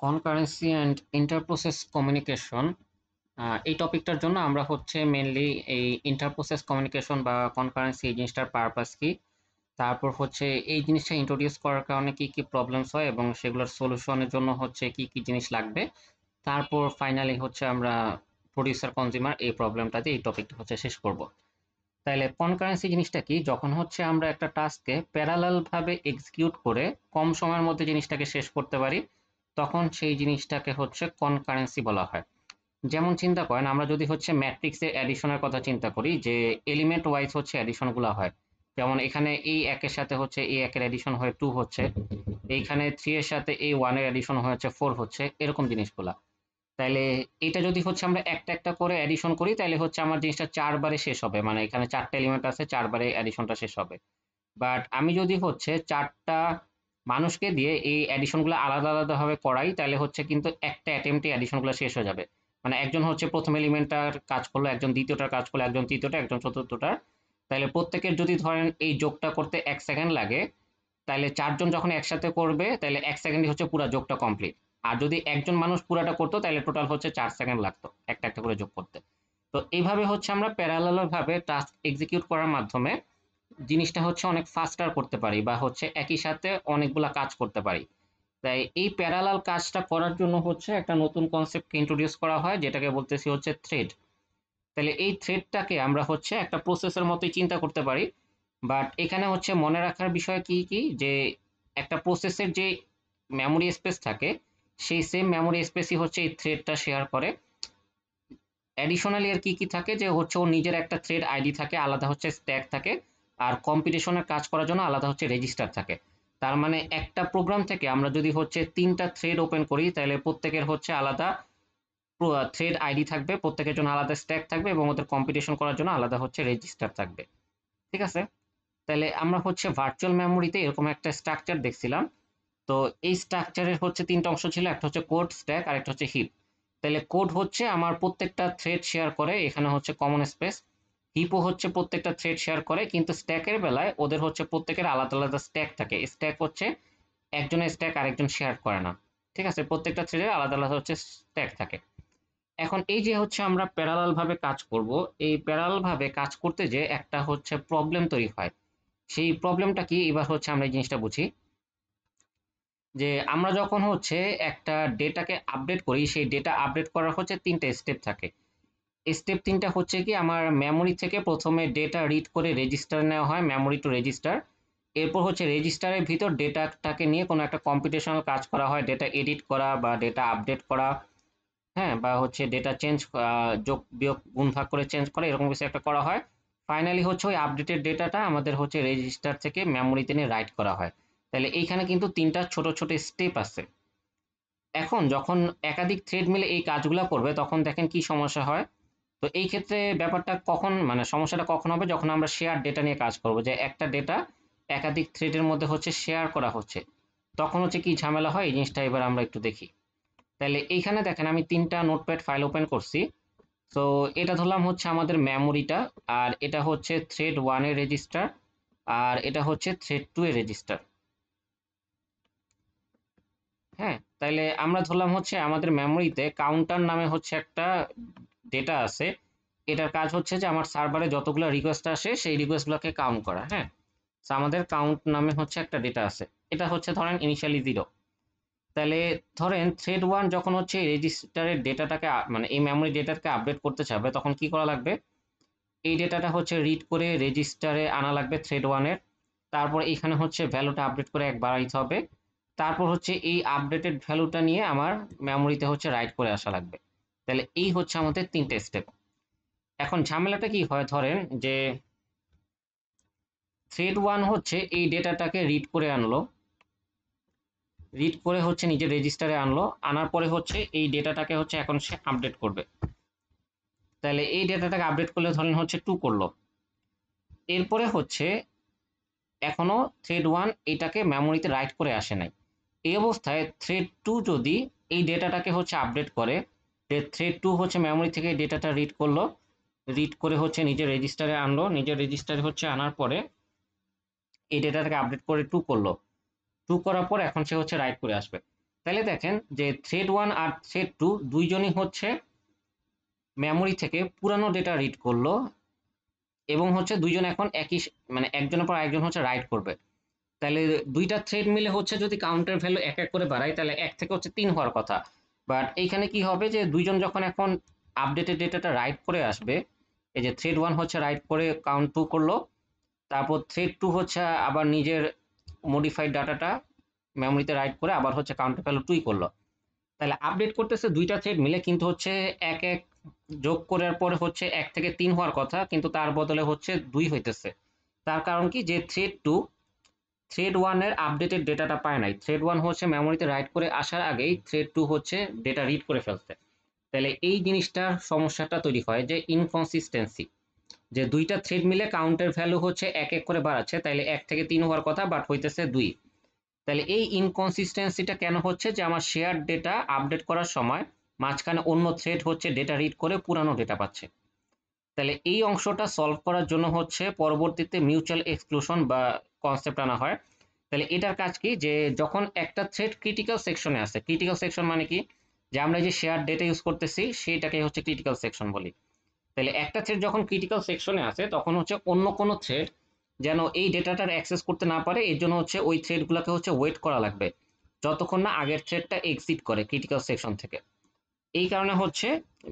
Concurrency and ইন্টারপ্রসেস communication এই টপিকটার জন্য আমরা হচ্ছে মেনলি এই ইন্টারপ্রসেস কমিউনিকেশন বা কনকারেন্সি এই জিনিসটার পারপাস কি, তারপর হচ্ছে এই জিনিসটা ইন্ট্রোডিউস করার কারণে কি কি প্রবলেমস হয় এবং সেগুলোর সলিউশনের জন্য হচ্ছে কি কি জিনিস লাগবে, তারপর ফাইনালি হচ্ছে আমরা প্রডিউসার কনজিউমার এই প্রবলেমটাতে এই টপিকটা হচ্ছে শেষ করব। তাইলে কনকারেন্সি জিনিসটা কি? যখন হচ্ছে আমরা একটা টাস্ককে প্যারালাল ভাবে এক্সিকিউট করে কম সময়ের মধ্যে জিনিসটাকে শেষ করতে পারি, তখন সেই জিনিসটাকে হচ্ছে কনকারেন্সি বলা হয়। যেমন চিন্তা করেন, আমরা যদি হচ্ছে ম্যাট্রিক্সের অ্যাডিশনের কথা চিন্তা করি, যে এলিমেন্ট ওয়াইজ হচ্ছে অ্যাডিশনগুলো হয়। যেমন এখানে এই একের সাথে হচ্ছে এই একের অ্যাডিশন হয়ে 2 হচ্ছে, এইখানে 3 এর সাথে এই 1 এর অ্যাডিশন হয়েছে 4 হচ্ছে, এরকম জিনিসগুলা। তাইলে এটা যদি হচ্ছে আমরা একটা একটা করে অ্যাডিশন করি, তাহলে হচ্ছে আমার জিনিসটা 4 বারে শেষ হবে, মানে এখানে 4টা এলিমেন্ট আছে, 4 বারে অ্যাডিশনটা শেষ হবে। বাট আমি যদি হচ্ছে 4টা মানুষকে দিয়ে এই অ্যাডিশনগুলো আলাদা আলাদা ভাবে করাই, তাহলে হচ্ছে কিন্তু একটা অ্যাটেম্পটে অ্যাডিশনগুলো শেষ হয়ে যাবে। মানে একজন হচ্ছে প্রথম এলিমেন্টটার কাজ করলো, একজন দ্বিতীয়টার কাজ করলো, একজন তৃতীয়টা, একজন চতুর্থটার। তাহলে প্রত্যেকের যদি ধরেন এই যোগটা করতে 1 সেকেন্ড লাগে, তাহলে 4 জন যখন একসাথে করবে তাহলে 1 সেকেন্ডই হচ্ছে পুরো যোগটা কমপ্লিট। আর যদি একজন মানুষ পুরাটা করতো তাহলে টোটাল হচ্ছে 4 সেকেন্ড লাগতো একটা একটা করে যোগ করতে। তো এইভাবে হচ্ছে আমরা প্যারালাল ভাবে টাস্ক এক্সিকিউট করার মাধ্যমে জিনিসটা হচ্ছে অনেক ফাস্টার করতে পারি, বা হচ্ছে একই সাথে অনেকগুলা কাজ করতে পারি। তাই এই প্যারালাল কাজটা করার জন্য হচ্ছে একটা নতুন কনসেপ্টকে ইন্ট্রোডিউস করা হয়, যেটাকে বলতেছি হচ্ছে থ্রেড। তাহলে এই থ্রেডটাকে আমরা হচ্ছে একটা প্রসেসের মতোই চিন্তা করতে পারি। বাট এখানে হচ্ছে মনে রাখার বিষয় কি কি, যে একটা প্রসেসের যে মেমোরি স্পেস থাকে, সেই সেম মেমোরি স্পেসই হচ্ছে এই থ্রেডটা শেয়ার করে। অ্যাডিশনালি আর কি কি থাকে, যে হচ্ছে ওর নিজের একটা থ্রেড আইডি থাকে, আলাদা হচ্ছে স্ট্যাক থাকে, আর কম্পিটিশনের কাজ করার জন্য আলাদা হচ্ছে রেজিস্টার থাকে। তার মানে একটা প্রোগ্রাম থেকে আমরা যদি হচ্ছে 3টা থ্রেড ওপেন করি, তাহলে প্রত্যেকের হচ্ছে আলাদা থ্রেড আইডি থাকবে, প্রত্যেকের জন্য আলাদা স্ট্যাক থাকবে, এবং ওদের কম্পিটিশন করার জন্য আলাদা হচ্ছে রেজিস্টার থাকবে। ঠিক আছে? তাহলে আমরা হচ্ছে ভার্চুয়াল মেমোরিতে এরকম একটা স্ট্রাকচার দেখছিলাম। তো এই স্ট্রাকচারের হচ্ছে 3টা অংশ ছিল, একটা হচ্ছে কোড স্ট্যাক আর একটা হচ্ছে হিপ। তাহলে কোড হচ্ছে আমার প্রত্যেকটা থ্রেড শেয়ার করে, এখানে হচ্ছে কমন স্পেস। হিপও হচ্ছে প্রত্যেকটা থ্রেড শেয়ার করে, কিন্তু স্ট্যাকের বেলায় ওদের হচ্ছে প্রত্যেকের আলাদা আলাদা স্ট্যাক থাকে। স্ট্যাক হচ্ছে একজনের স্ট্যাক আরেকজন শেয়ার করে না। ঠিক আছে? প্রত্যেকটা থ্রেডের আলাদা আলাদা হচ্ছে স্ট্যাক থাকে। এখন এই যে হচ্ছে আমরা প্যারালাল ভাবে কাজ করব, এই প্যারালাল ভাবে কাজ করতে যে একটা হচ্ছে প্রবলেম তৈরি হয়। সেই প্রবলেমটা কি, এবার হচ্ছে আমরা এই জিনিসটা বুঝি। যে আমরা যখন হচ্ছে একটা ডেটাকে আপডেট করি, সেই ডেটা আপডেট করার হচ্ছে 3টে স্টেপ থাকে। স্টেপ 3টা হচ্ছে কি, আমার মেমোরি থেকে প্রথমে ডেটা রিড করে রেজিস্টার নেওয়া হয়, মেমোরি টু রেজিস্টার। এরপর হচ্ছে রেজিস্টারের ভিতর ডেটাটাকে নিয়ে কোনো একটা কম্পিউটেশনাল কাজ করা হয়, ডেটা এডিট করা বা ডেটা আপডেট করা, হ্যাঁ, বা হচ্ছে ডেটা চেঞ্জ, যোগ বিয়োগ গুণ ভাগ করে চেঞ্জ করা, এরকম কিছু একটা করা হয়। ফাইনালি হচ্ছে ওই আপডেটেড ডেটাটা আমাদের হচ্ছে রেজিস্টার থেকে মেমোরিতে নিয়ে রাইট করা হয়। তাহলে এইখানে কিন্তু 3টা ছোট ছোট স্টেপ আছে। এখন যখন একাধিক থ্রেড মিলে এই কাজগুলো করবে, তখন দেখেন কি সমস্যা হয়। তো এই ক্ষেত্রে ব্যাপারটা কখন, মানে সমস্যাটা কখন হবে, যখন আমরা শেয়ার ডেটা নিয়ে কাজ করব, যে একটা ডেটা একাধিক থ্রেডের মধ্যে হচ্ছে শেয়ার করা হচ্ছে, তখন হচ্ছে কি ঝামেলা হয়, এই জিনিসটা এবার আমরা একটু দেখি। তাহলে এইখানে দেখেন আমি 3টা নোটপ্যাড ফাইল ওপেন করছি। তো এটা ধরলাম হচ্ছে আমাদের মেমোরিটা, আর এটা হচ্ছে থ্রেড 1 এর রেজিস্টার, আর এটা হচ্ছে থ্রেড 2 এর রেজিস্টার। হ্যাঁ, তাইলে আমরা ধরলাম হচ্ছে আমাদের মেমোরিতে কাউন্টার নামে হচ্ছে একটা ডেটা আছে। এটার কাজ হচ্ছে যে আমার সার্ভারে যতগুলো রিকোয়েস্ট আসে সেই রিকোয়েস্টগুলোকে কাউন্ট করা। হ্যাঁ, তো আমাদের কাউন্ট নামে হচ্ছে একটা ডেটা আছে। এটা হচ্ছে ধরেন ইনিশিয়ালি 0। তাহলে ধরেন থ্রেড 1 যখন হচ্ছে রেজিস্টারের ডেটাটাকে মানে এই মেমোরি ডেটাটাকে আপডেট করতে চাবে, তখন কি করা লাগবে? এই ডেটাটা হচ্ছে রিড করে রেজিস্টারে আনা লাগবে থ্রেড 1 এর। তারপর এখানে হচ্ছে ভ্যালুটা আপডেট করে 1 বাড়াইতে হবে। তারপর হচ্ছে এই আপডেটেড ভ্যালুটা নিয়ে আমার মেমোরিতে হচ্ছে রাইট করে আসা লাগবে। তাহলে এই হচ্ছে আমাদের 3টে স্টেপ। এখন ঝামেলাটা কি হয়, ধরেন যে থ্রেড 1 হচ্ছে এই ডেটাটাকে রিড করে আনলো, রিড করে হচ্ছে নিজের রেজিস্টারে আনলো, আনার পরে হচ্ছে এই ডেটাটাকে হচ্ছে এখন সে আপডেট করবে। তাহলে এই ডেটাটাকে আপডেট করলে ধরেন হচ্ছে 2 করলো। এরপরে হচ্ছে এখনো থ্রেড 1 এটাকে মেমোরিতে রাইট করে আসে নাই। এই অবস্থায় থ্রেড 2 যদি এই ডেটাটাকে হচ্ছে আপডেট করে, থ্রেড 2 হচ্ছে মেমোরি থেকে ডেটাটা রিড করলো, রিড করে হচ্ছে নিজের রেজিস্টারে আনলো, নিজের রেজিস্টারে হচ্ছে আনার পরে এই ডেটাটাকে আপডেট করে 2 করলো। 2 করার পর এখন সে হচ্ছে রাইট করে আসবে। তাহলে দেখেন যে থ্রেড 1 আর থ্রেড 2 দুইজনই হচ্ছে মেমোরি থেকে পুরানো ডেটা রিড করলো এবং হচ্ছে দুইজন এখন একই মানে একজনের পর একজন হচ্ছে রাইট করবে। তাহলে দুইটা থ্রেড মিলে হচ্ছে যদি কাউন্টার ভ্যালু এক এক করে বাড়ায় তাহলে এক থেকে হচ্ছে 3 হওয়ার কথা। বাট এইখানে কি হবে যে দুইজন যখন এখন আপডেটেড ডেটাটা রাইট করে আসবে, এই যে থ্রেড 1 হচ্ছে রাইট করে কাউন্ট 2 করলো, তারপর থ্রেড 2 হচ্ছে আবার নিজের মডিফাইড ডাটাটা মেমোরিতে রাইট করে আবার হচ্ছে কাউন্টার ভ্যালু 2 করলো। তাহলে আপডেট করতেছে দুইটা থ্রেড মিলে, কিন্তু হচ্ছে এক এক যোগ করার পরে হচ্ছে 1 থেকে 3 হওয়ার কথা, কিন্তু তার বদলে হচ্ছে 2 হইতেছে। তার কারণ কি, যে থ্রেড 1 এর আপডেটেড ডেটাটা পায় নাই, থ্রেড 1 হচ্ছে মেমোরিতে রাইট করে আসার আগেই থ্রেড 2 হচ্ছে ডেটা রিড করে ফেলছে। তাহলে এই জিনিসটার সমস্যাটা তৈরি হয় যে ইনকনসিস্টেন্সি, যে দুইটা থ্রেড মিলে কাউন্টের ভ্যালু হচ্ছে এক এক করে বাড়াচ্ছে, তাইলে 1 থেকে 3 হওয়ার কথা বাট হইতেছে 2। তাহলে এই ইনকনসিস্টেন্সিটা কেন হচ্ছে, যে আমার শেয়ার ডেটা আপডেট করার সময় মাঝখানে অন্য থ্রেড হচ্ছে ডেটা রিড করে পুরানো ডেটা পাচ্ছে। তাহলে এই অংশটা সলভ করার জন্য হচ্ছে পরবর্তীতে মিউচুয়াল এক্সক্লুশন বা কনসেপ্ট আনা হয়। তাহলে এটার কাজ কি, যে যখন একটা থ্রেড ক্রিটিক্যাল সেকশনে আছে, ক্রিটিক্যাল সেকশন মানে কি, যে আমরা যে শেয়ার ডেটা ইউজ করতেছি সেইটাকে হচ্ছে ক্রিটিক্যাল সেকশন বলি। তাহলে একটা থ্রেড যখন ক্রিটিক্যাল সেকশনে আছে তখন হচ্ছে অন্য কোনো থ্রেড যেন এই ডেটাটার অ্যাক্সেস করতে না পারে, এর জন্য হচ্ছে ওই থ্রেডগুলোকে হচ্ছে ওয়েট করা লাগবে যতক্ষণ না আগের থ্রেডটা এক্সিট করে ক্রিটিক্যাল সেকশন থেকে। এই কারণে হচ্ছে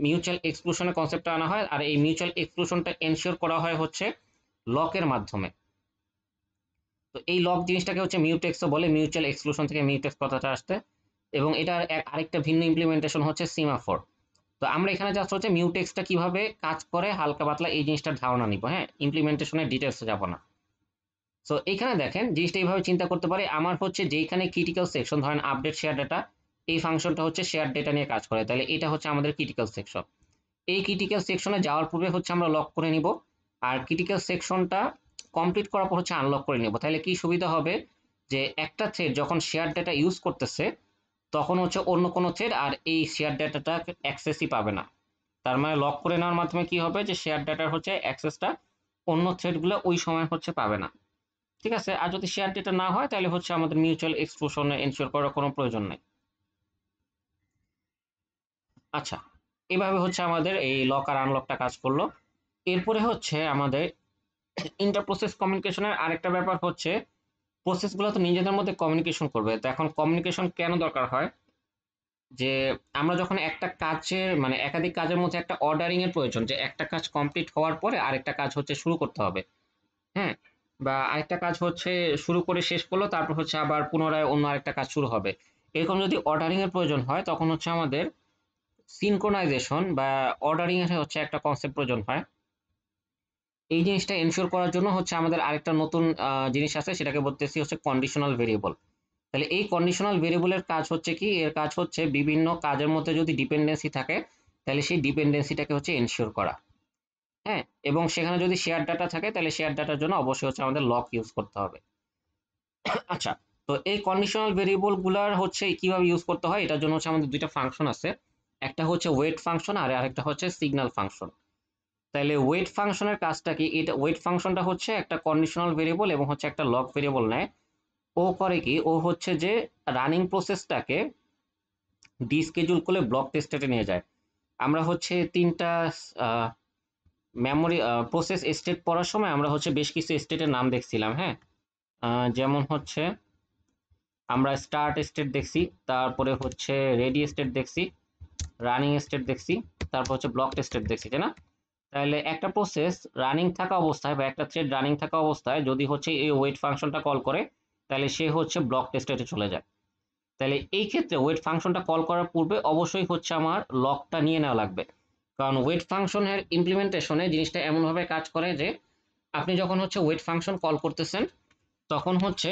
মিউচুয়াল এক্সক্লুশনের কনসেপ্টটা আনা হয়, আর এই মিউচুয়াল এক্সক্লুশনটা এনশিওর করা হয় হচ্ছে লকের মাধ্যমে। তো এই লক জিনিসটাকে হচ্ছে মিউটেক্সও বলে, মিউচুয়াল এক্সক্লুশন থেকে মিউটেক্স কথাটা আসতে। এবং এটার আরেকটা ভিন্ন ইমপ্লিমেন্টেশন হচ্ছে সিমাফোর। তো আমরা এখানে জাস্ট হচ্ছে মিউটেক্সটা কিভাবে কাজ করে হালকা পাতলা এই জিনিসটার ধারণা নিব, হ্যাঁ, ইমপ্লিমেন্টেশনের ডিটেলসে যাব না। সো এখানে দেখেন জিনিসটা এইভাবে চিন্তা করতে পারি, আমার হচ্ছে যেখানে ক্রিটিক্যাল সেকশন, ধরেন আপডেট শেয়ার ডেটা, এই ফাংশনটা হচ্ছে শেয়ার ডেটা নিয়ে কাজ করে, তাহলে এটা হচ্ছে আমাদের ক্রিটিক্যাল সেকশন। এই ক্রিটিক্যাল সেকশনে যাওয়ার পূর্বে হচ্ছে আমরা লক করে নিব, আর ক্রিটিক্যাল সেকশনটা কমপ্লিট করার পর হচ্ছে আনলক করে নিব। তাহলে কি সুবিধা হবে, যে একটা থ্রেড যখন শেয়ার ডেটা ইউজ করতেছে তখন হচ্ছে অন্য কোনো থ্রেড আর এই শেয়ার ডেটাটা অ্যাক্সেসই পাবে না। তার মানে লক করে নেওয়ার মাধ্যমে কি হবে, যে শেয়ার ডেটার হচ্ছে অ্যাক্সেসটা অন্য থ্রেডগুলো ওই সময় হচ্ছে পাবে না। ঠিক আছে, আর যদি শেয়ার ডেটা না হয় তাহলে হচ্ছে আমাদের মিউচুয়াল এক্সক্লুশনে এনশিওর করার কোনো প্রয়োজন নেই। আচ্ছা, এভাবে হচ্ছে আমাদের এই লক আর আনলকটা কাজ করলো। এরপরে হচ্ছে আমাদের ইন্টার প্রসেস কমিউনিকেশনের আরেকটা ব্যাপার হচ্ছে, প্রসেসগুলো তো নিজেদের মধ্যে কমিউনিকেশন করবে। তো এখন কমিউনিকেশন কেন দরকার হয়, যে আমরা যখন একটা কাজের মানে একাধিক কাজের মধ্যে একটা অর্ডারিং এর প্রয়োজন, যে একটা কাজ কমপ্লিট হওয়ার পরে আরেকটা কাজ হচ্ছে শুরু করতে হবে, হ্যাঁ, বা আরেকটা কাজ হচ্ছে শুরু করে শেষ করলো তারপর হচ্ছে আবার পুনরায় অন্য আরেকটা কাজ শুরু হবে, এরকম যদি অর্ডারিং এর প্রয়োজন হয় তখন হচ্ছে আমাদের সিনক্রোনাইজেশন বা অর্ডারিং এর হচ্ছে একটা কনসেপ্ট প্রয়োজন হয়। এই জিনিসটা এনশিওর করার জন্য হচ্ছে আমাদের আরেকটা নতুন জিনিস আছে, সেটাকে বলতেছি হচ্ছে কন্ডিশনাল ভেরিয়েবল। তাহলে এই কন্ডিশনাল ভেরিয়েবলের কাজ হচ্ছে কি, এর কাজ হচ্ছে বিভিন্ন কাজের মধ্যে যদি ডিপেন্ডেন্সি থাকে তাহলে সেই ডিপেন্ডেন্সিটাকে হচ্ছে এনশিওর করা, হ্যাঁ, এবং সেখানে যদি শেয়ার ডাটা থাকে তাহলে শেয়ার ডাটার জন্য অবশ্যই হচ্ছে আমাদের লক ইউজ করতে হবে। আচ্ছা, তো এই কন্ডিশনাল ভেরিয়েবল গুলার হচ্ছে কিভাবে ইউজ করতে হয়, এটার জন্য হচ্ছে আমাদের দুইটা ফাংশন আছে, একটা হচ্ছে ওয়েট ফাংশন আর আরেকটা হচ্ছে সিগন্যাল ফাংশন। তাহলে ওয়েট ফাংশনের কাজটা কি, এটা ওয়েট ফাংশনটা হচ্ছে একটা কন্ডিশনাল ভেরিয়েবল এবং হচ্ছে একটা লক ভেরিয়েবল নেয়। ও করে কি, ও হচ্ছে যে রানিং প্রসেসটাকে ডিস্কেডিউল করে ব্লক স্টেটে নিয়ে যায়। আমরা হচ্ছে তিনটা মেমোরি প্রসেস স্টেট পড়ার সময় আমরা হচ্ছে বেশ কিছু স্টেটের নাম দেখছিলাম, হ্যাঁ, যেমন হচ্ছে আমরা স্টার্ট স্টেট দেখছি, তারপরে হচ্ছে রেডি স্টেট দেখছি, রানিং স্টেট দেখছি, তারপর হচ্ছে ব্লক স্টেট দেখছি, তাই না? তাহলে একটা প্রসেস রানিং থাকা অবস্থায় বা একটা থ্রেড রানিং থাকা অবস্থায় যদি হচ্ছে এই ওয়েট ফাংশনটা কল করে তাহলে সে হচ্ছে ব্লক স্টেটে চলে যায়। তাহলে এই ক্ষেত্রে ওয়েট ফাংশনটা কল করার পূর্বে অবশ্যই হচ্ছে আমার লকটা নিয়ে নেওয়া লাগবে, কারণ ওয়েট ফাংশনের ইমপ্লিমেন্টেশনে জিনিসটা এমনভাবে কাজ করে যে আপনি যখন হচ্ছে ওয়েট ফাংশন কল করতেছেন তখন হচ্ছে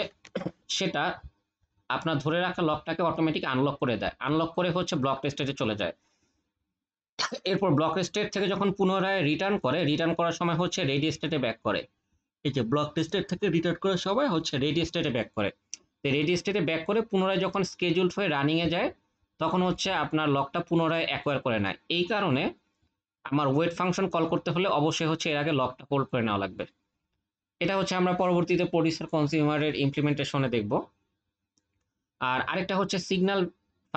সেটা আপনার ধরে রাখা লকটাকে অটোমেটিক আনলক করে দেয়, আনলক করে হচ্ছে ব্লক স্টেটে চলে যায়। এরপর ব্লক স্টেট থেকে যখন পুনরায় রিটার্ন করে, রিটার্ন করার সময় হচ্ছে রেডি স্টেটে ব্যাক করে। এই যে ব্লক স্টেট থেকে রিটার্ন করার সময় হচ্ছে রেডি স্টেটে ব্যাক করে। তো রেডি স্টেটে ব্যাক করে পুনরায় যখন স্কেজুলড হয়ে রানিংয়ে যায় তখন হচ্ছে আপনার লকটা পুনরায় অ্যাকোয়ার করে নেয়। এই কারণে আমার ওয়েট ফাংশন কল করতে হলে অবশ্যই হচ্ছে এর আগে লকটা হোল্ড করে নেওয়া লাগবে। এটা হচ্ছে আমরা পরবর্তীতে প্রডিউসার কনজিউমারের ইমপ্লিমেন্টেশনে দেখব। আর আরেকটা হচ্ছে সিগন্যাল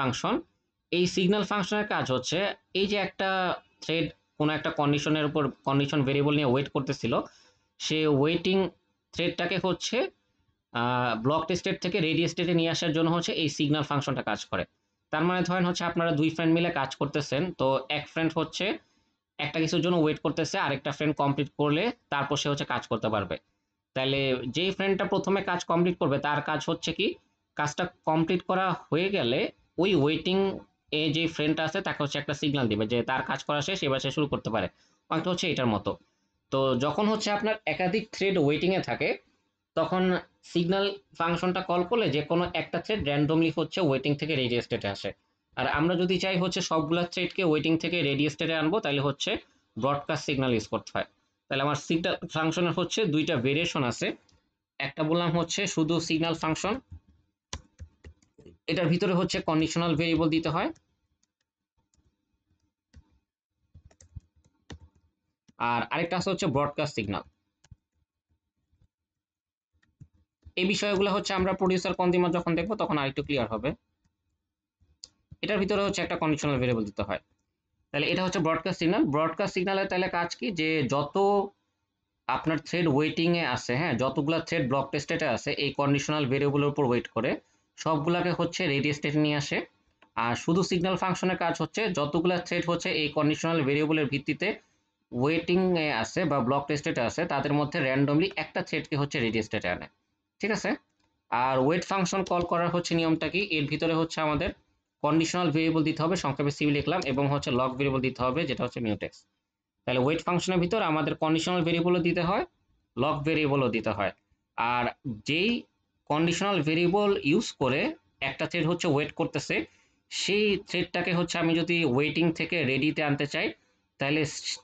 ফাংশন। এই সিগন্যাল ফাংশনের কাজ হচ্ছে এই যে একটা থ্রেড কোনো একটা কন্ডিশনের উপর কন্ডিশন ভেরিয়েবল নিয়ে ওয়েট করতেছিল, সে ওয়েটিং থ্রেডটাকে হচ্ছে ব্লক স্টেট থেকে রেডি স্টেটে নিয়ে আসার জন্য হচ্ছে এই সিগন্যাল ফাংশনটা কাজ করে। তার মানে ধরেন হচ্ছে আপনারা দুই ফ্রেন্ড মিলে কাজ করতেছেন, তো এক ফ্রেন্ড হচ্ছে একটা কিছুর জন্য ওয়েট করতেছে, আরেকটা ফ্রেন্ড কমপ্লিট করলে তারপর সে হচ্ছে কাজ করতে পারবে। তাহলে যেই ফ্রেন্ডটা প্রথমে কাজ কমপ্লিট করবে তার কাজ হচ্ছে কি, কাজটা কমপ্লিট করা হয়ে গেলে ওই ওয়েটিং এ যে ফ্রেন্ডটা আছে তাকে হচ্ছে একটা সিগন্যাল দিবে যে তার কাজ করা শেষ, এবার সে শুরু করতে পারে। অনেকটা হচ্ছে এটার মতো। তো যখন হচ্ছে আপনার একাধিক থ্রেড ওয়েটিং এ থাকে, তখন সিগন্যাল ফাংশনটা কল করলে যে কোনো একটা থ্রেড র্যান্ডমলি হচ্ছে ওয়েটিং থেকে রেডি স্টেটে আসে। আর আমরা যদি চাই হচ্ছে সবগুলা থ্রেডকে ওয়েটিং থেকে রেডি স্টেটে আনবো, তাহলে হচ্ছে ব্রডকাস্ট সিগন্যাল ইউজ করতে হয়। তাহলে আমার সিগন্যাল ফাংশনের হচ্ছে দুইটা ভেরিয়েশন আছে। একটা বললাম হচ্ছে শুধু সিগন্যাল ফাংশন, এটার ভিতরে হচ্ছে কন্ডিশনাল ভেরিয়েবল দিতে হয়। আর আরেকটা আছে হচ্ছে ব্রডকাস্ট সিগন্যাল। এই বিষয়গুলো হচ্ছে আমরা প্রডিউসার কনজিউমার যখন দেখবো তখন আরেকটু ক্লিয়ার হবে। এটার ভিতরে হচ্ছে একটা কন্ডিশনাল ভেরিয়েবল দিতে হয়। তাহলে এটা হচ্ছে ব্রডকাস্ট সিগন্যাল। ব্রডকাস্ট সিগন্যালের তাহলে কাজ কি, যে যত আপনার থ্রেড ওয়েটিং এ আছে, হ্যাঁ, যতগুলা থ্রেড ব্লক স্টেটে আছে এই কন্ডিশনাল ভেরিয়েবলের উপর ওয়েট করে সবগুলাকে হচ্ছে রেডি স্টেটে নিয়ে আসে। আর শুধু সিগন্যাল ফাংশনের কাজ হচ্ছে যতগুলা থ্রেড হচ্ছে এই কন্ডিশনাল ভেরিয়েবলের ভিত্তিতে ওয়েটিং এ আছে বা ব্লক স্টেটে আছে তাদের মধ্যে র্যান্ডমলি একটা থ্রেডকে হচ্ছে রেডি স্টেটে আনে। ঠিক আছে। আর ওয়েট ফাংশন কল করার হচ্ছে নিয়মটা কি, এর ভিতরে হচ্ছে আমাদের কন্ডিশনাল ভেরিয়েবল দিতে হবে, সংক্ষেপে সিভি লিখলাম, এবং হচ্ছে লগ ভেরিয়েবল দিতে হবে যেটা হচ্ছে মিউটেক্স। তাহলে ওয়েট ফাংশনের ভিতর আমাদের কন্ডিশনাল ভেরিয়েবলও দিতে হয়, লগ ভেরিয়েবলও দিতে হয়। আর যেই কন্ডিশনাল ভেরিয়েবল ইউজ করে একটা থ্রেড হচ্ছে ওয়েট করতেছে, সেই থ্রেডটাকে হচ্ছে আমি যদি ওয়েটিং থেকে রেডিতে আনতে চাই, তাহলে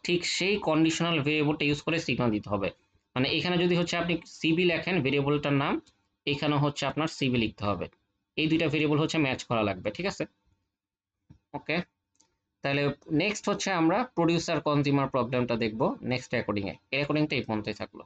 ঠিক সেই কন্ডিশনাল ভেরিয়েবলটা ইউজ করে সিগন্যাল দিতে হবে। মানে এখানে যদি হচ্ছে আপনি সিবি লেখেন ভেরিয়েবলটার নাম, এখানে হচ্ছে আপনার সিবি লিখতে হবে। এই দুইটা ভেরিয়েবল হচ্ছে ম্যাচ করা লাগবে। ঠিক আছে, ওকে। তাহলে নেক্সট হচ্ছে আমরা প্রডিউসার কনজিউমার প্রবলেমটা দেখব নেক্সট রেকর্ডিংয়ে। এই রেকর্ডিংটা এই পর্যন্তই থাকলো।